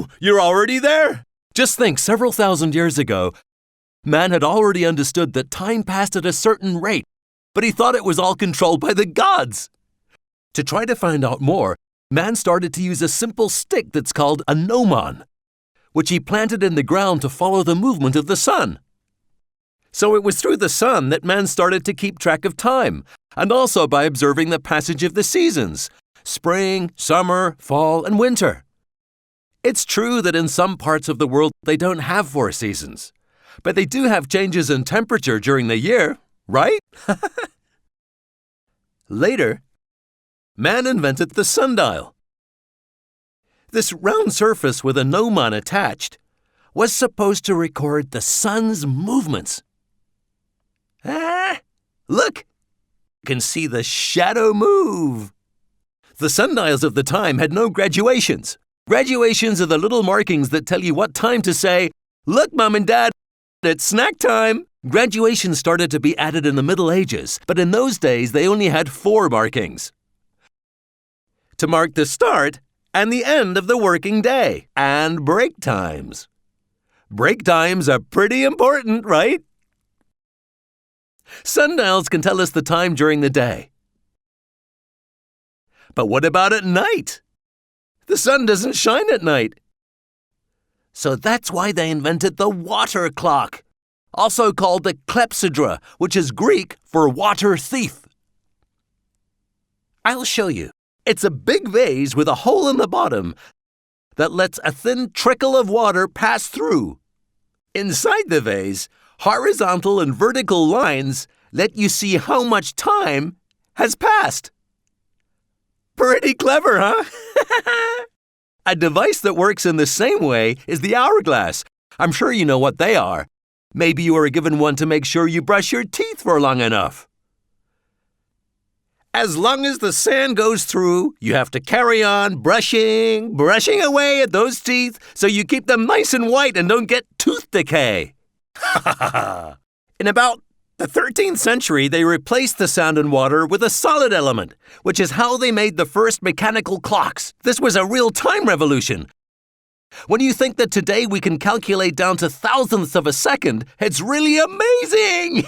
Whoa, you're already there? Just think, several thousand years ago, man had already understood that time passed at a certain rate, but he thought it was all controlled by the gods. To try to find out more, man started to use a simple stick that's called a gnomon, which he planted in the ground to follow the movement of the sun. So it was through the sun that man started to keep track of time, and also by observing the passage of the seasons: spring, summer, fall, and winter. It's true that in some parts of the world they don't have 4 seasons, but they do have changes in temperature during the year, right? Later, man invented the sundial. This round surface with a gnomon attached was supposed to record the sun's movements. Look! You can see the shadow move. The sundials of the time had no graduations. Graduations are the little markings that tell you what time to say, "Look, Mom and Dad, it's snack time." Graduations started to be added in the Middle Ages, but in those days they only had 4 markings to mark the start and the end of the working day, and break times. Break times are pretty important, right? Sundials can tell us the time during the day. But what about at night? The sun doesn't shine at night. So that's why they invented the water clock, also called the clepsydra, which is Greek for water thief. I'll show you. It's a big vase with a hole in the bottom that lets a thin trickle of water pass through. Inside the vase, horizontal and vertical lines let you see how much time has passed. Pretty clever, huh? A device that works in the same way is the hourglass. I'm sure you know what they are. Maybe you were given one to make sure you brush your teeth for long enough. As long as the sand goes through, you have to carry on brushing away at those teeth so you keep them nice and white and don't get tooth decay. In about the 13th century, they replaced the sand and water with a solid element, which is how they made the first mechanical clocks. This was a real time revolution. When you think that today we can calculate down to thousandths of a second, it's really amazing!